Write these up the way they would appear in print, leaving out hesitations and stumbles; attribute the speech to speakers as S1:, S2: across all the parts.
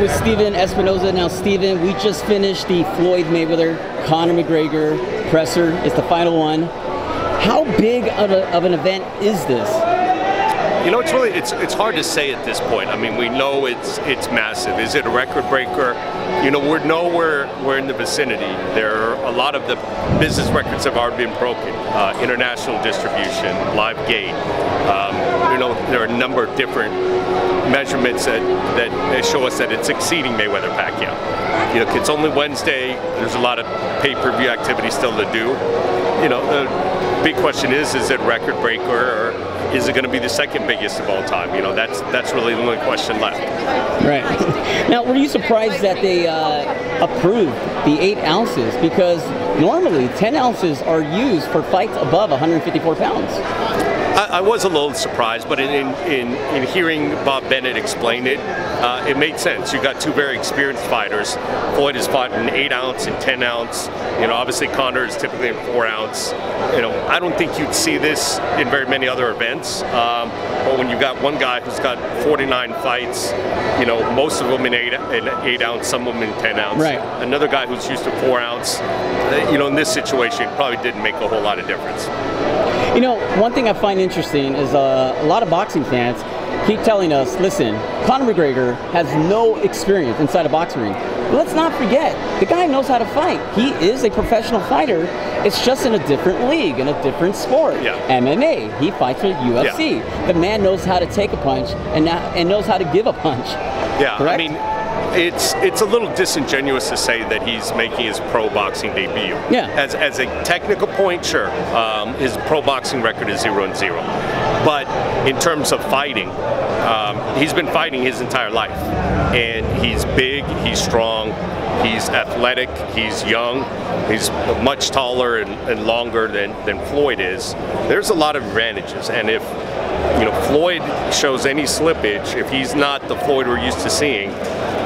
S1: with Steven Espinoza. Now, Steven, we just finished the Floyd Mayweather, Conor McGregor presser. It's the final one. How big of an event is this?
S2: You know, it's hard to say at this point. I mean, we know it's massive. Is it a record breaker? You know, we're in the vicinity. There are a lot of the business records have already been broken. International distribution, live gate. You know, there are a number of different measurements that show us that it's exceeding Mayweather-Pacquiao. You know, it's only Wednesday. There's a lot of pay-per-view activity still to do. You know, the big question is it a record breaker, or is it going to be the second biggest of all time? You know, that's really the only question left.
S1: Right. Now, were you surprised that they approved the 8 ounces? Because normally 10 ounces are used for fights above 154 pounds.
S2: I was a little surprised, but in hearing Bob Bennett explain it, it made sense. You got two very experienced fighters. Floyd has fought in 8 ounce and 10 ounce. You know, obviously Conor is typically in 4 ounce. You know, I don't think you'd see this in very many other events. But when you've got one guy who's got 49 fights, you know, most of them in 8 ounce, some of them in 10 ounce.
S1: Right.
S2: Another guy who's used to 4 ounce, you know, in this situation, it probably didn't make a whole lot of difference.
S1: You know, one thing I find interesting is a lot of boxing fans keep telling us, listen, Conor McGregor has no experience inside a boxing ring. But let's not forget, the guy knows how to fight. He is a professional fighter. It's just in a different league, in a different sport.
S2: Yeah.
S1: MMA. He fights with UFC. Yeah. The man knows how to take a punch and knows how to give a punch.
S2: Yeah,
S1: correct?
S2: I mean, it's a little disingenuous to say that he's making his pro boxing debut.
S1: Yeah.
S2: As a technical point, sure, his pro boxing record is 0-0. But in terms of fighting, he's been fighting his entire life, and he's big, he's strong, he's athletic, he's young, he's much taller and longer than Floyd is. There's a lot of advantages, and if you know Floyd shows any slippage, if he's not the Floyd we're used to seeing,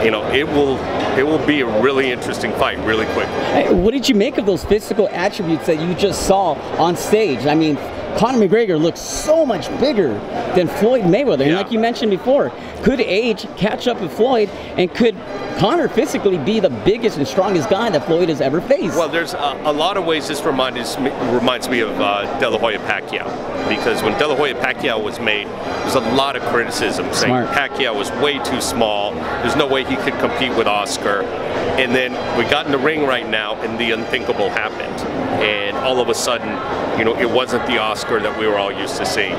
S2: you know, it will be a really interesting fight really quickly.
S1: Hey, what did you make of those physical attributes that you just saw on stage? I mean, Conor McGregor looks so much bigger than Floyd Mayweather. And like you mentioned before, could age catch up with Floyd, and could Conor physically be the biggest and strongest guy that Floyd has ever faced?
S2: Well, there's a lot of ways this reminds me of De La Hoya Pacquiao, because when De La Hoya Pacquiao was made, there's a lot of criticism saying Pacquiao was way too small. There's no way he could compete with Oscar. And then we got in the ring right now, and the unthinkable happened. And all of a sudden, you know, it wasn't the Oscar that we were all used to seeing.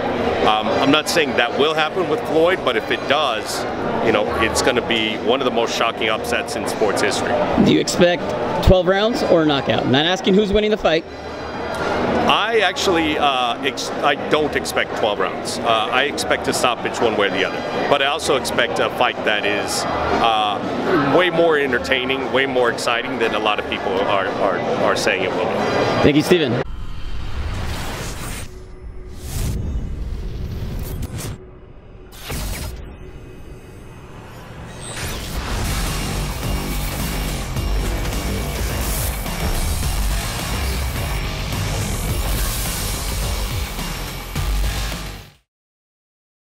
S2: I'm not saying that will happen with Floyd, but if it does, you know, it's going to be one of the most shocking upsets in sports history.
S1: Do you expect 12 rounds or a knockout? I'm not asking who's winning the fight.
S2: I actually, I don't expect 12 rounds. I expect a stoppage one way or the other. But I also expect a fight that is way more entertaining, way more exciting than a lot of people are saying it will be.
S1: Thank you, Steven.